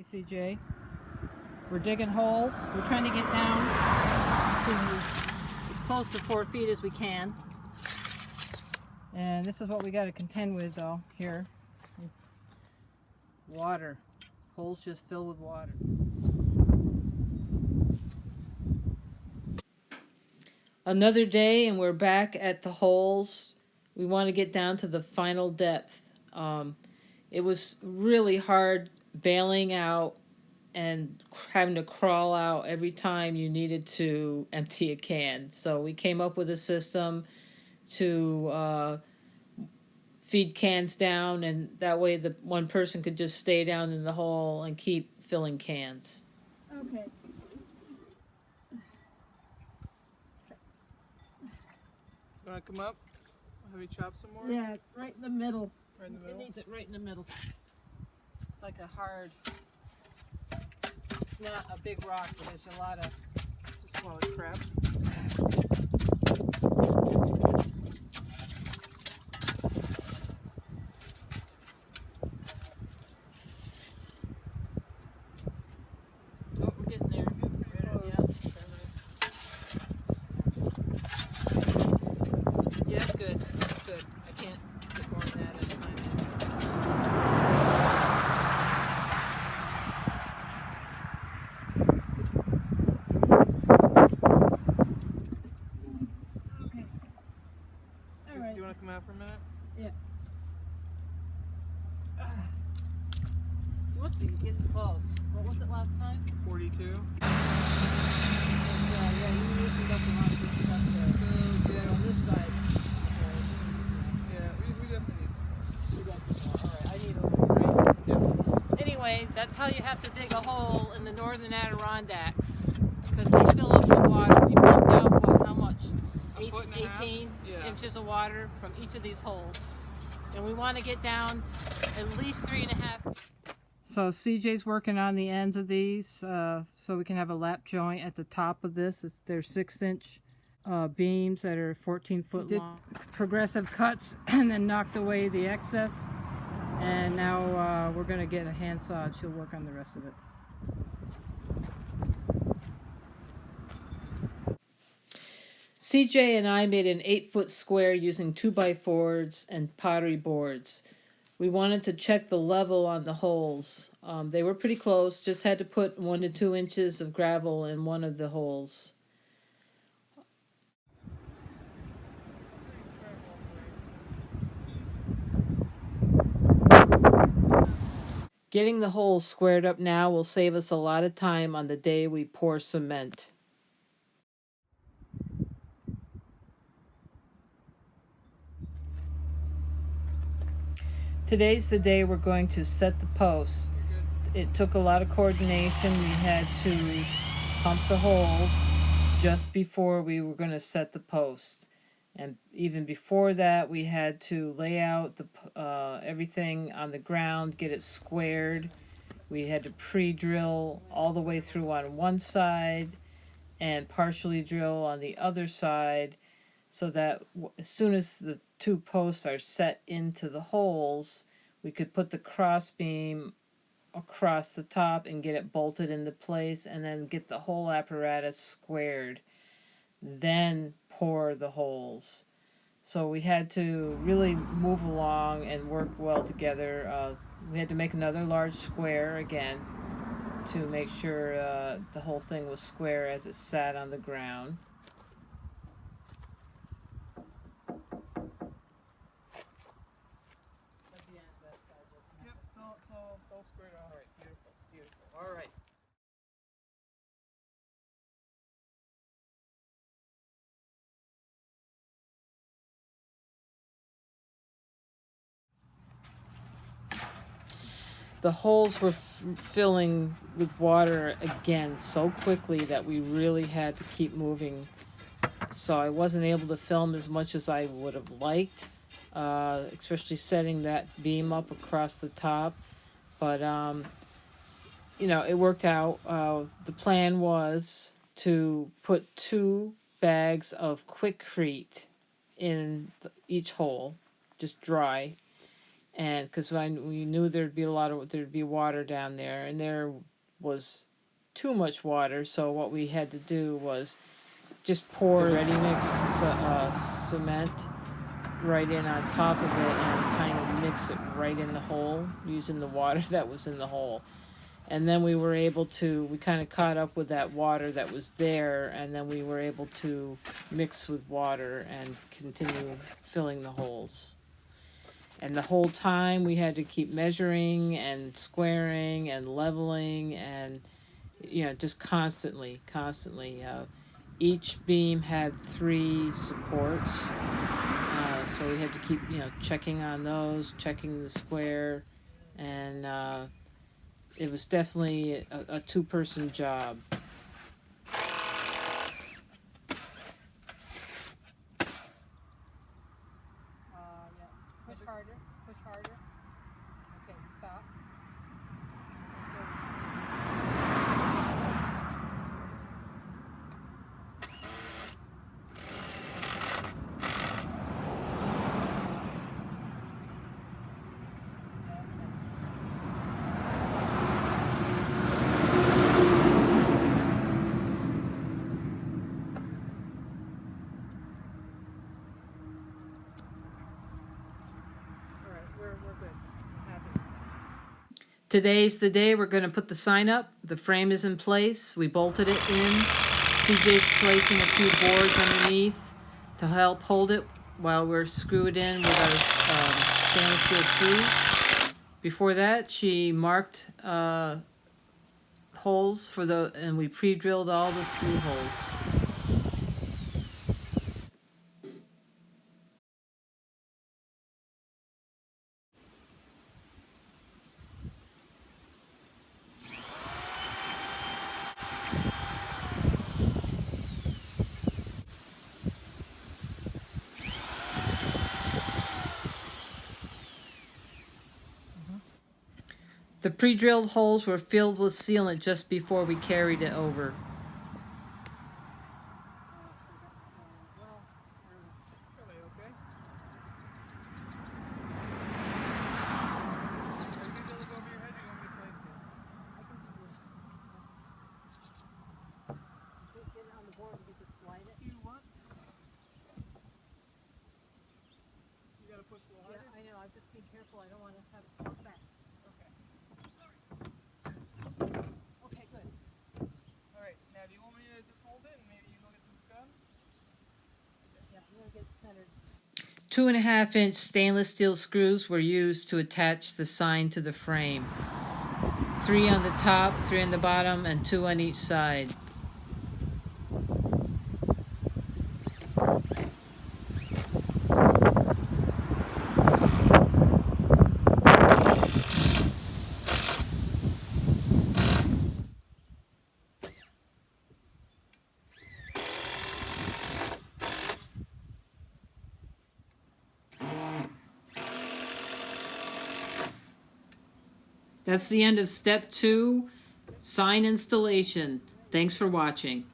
Hey CJ, we're digging holes. We're trying to get down to as close to 4 feet as we can. And this is what we got to contend with though here. Water. Holes just filled with water. Another day and we're back at the holes. We want to get down to the final depth. It was really hard bailing out and having to crawl out every time you needed to empty a can. So we came up with a system to feed cans down, and that way the one person could just stay down in the hole and keep filling cans. Okay. You want to come up? Have you chop some more? Yeah, it's right in the middle. Right in the It middle? needs it right in the middle. It's like a hard, it's not a big rock, but there's a lot of Just small like crap. Oh, we're getting there. Yeah, it's good. It's good. I can't get more than that at a time. Okay. All right. Do you want to come out for a minute? Yeah. You must be getting close. What was it last time? 42. Yeah, you loosened up a lot of good stuff there. Yeah. On this side. Yeah, we definitely need some. We got some more. All right, I need a little break. Yeah. Anyway, that's how you have to dig a hole in the northern Adirondacks, because they fill up with water. We pumped out, what, how much? A foot and a half? 18 Yeah. inches of water from each of these holes. And we want to get down at least 3.5. So CJ's working on the ends of these so we can have a lap joint at the top of this. They're 6-inch beams that are 14 foot long. Progressive cuts and then knocked away the excess. And now we're going to get a handsaw and she'll work on the rest of it. CJ and I made an 8-foot square using 2x4s and pottery boards. We wanted to check the level on the holes. They were pretty close, just had to put 1 to 2 inches of gravel in one of the holes. Getting the holes squared up now will save us a lot of time on the day we pour cement. Today's the day we're going to set the post. It took a lot of coordination. We had to pump the holes just before we were going to set the post. And even before that, we had to lay out the everything on the ground, get it squared. We had to pre-drill all the way through on one side and partially drill on the other side, so that as soon as the two posts are set into the holes, we could put the cross beam across the top and get it bolted into place, and then get the whole apparatus squared. Then pour the holes. So we had to really move along and work well together. We had to make another large square again to make sure the whole thing was square as it sat on the ground. Yep, it's all squared out. All right, beautiful, beautiful. All right. The holes were filling with water again so quickly that we really had to keep moving. So I wasn't able to film as much as I would have liked, especially setting that beam up across the top. But, you know, it worked out. The plan was to put 2 bags of Quikrete in each hole, just dry, and because we knew there'd be water down there, and there was too much water. So what we had to do was just pour the ready mix cement right in on top of it and kind of mix it right in the hole using the water that was in the hole. And then we kind of caught up with that water that was there, and then we were able to mix with water and continue filling the holes. And the whole time we had to keep measuring and squaring and leveling and, just constantly. Each beam had 3 supports, so we had to keep, checking on those, checking the square, and it was definitely a 2-person job. Yeah. Push harder. Push harder. Okay, stop. All right, we're good. I'm happy. Today's the day we're going to put the sign up. The frame is in place. We bolted it in. TJ's placing a few boards underneath to help hold it while we're screwed in with our stainless steel screws. Before that, she marked holes and we pre-drilled all the screw holes. The pre-drilled holes were filled with sealant just before we carried it over. Well, we're fairly okay. Are you gonna look over your head or you want me to place it? I can do this. Get it on the board. We just slide it. You what? You gotta push a little harder? Yeah, I know. I'm just being careful. I don't want to have it fall back. Okay. Okay, good. Alright, now do you want me to just hold it and maybe you go get the gun? Yeah, I'm gonna get it centered. 2.5-inch stainless steel screws were used to attach the sign to the frame. 3 on the top, 3 on the bottom, and 2 on each side. That's the end of step 2, sign installation. Thanks for watching.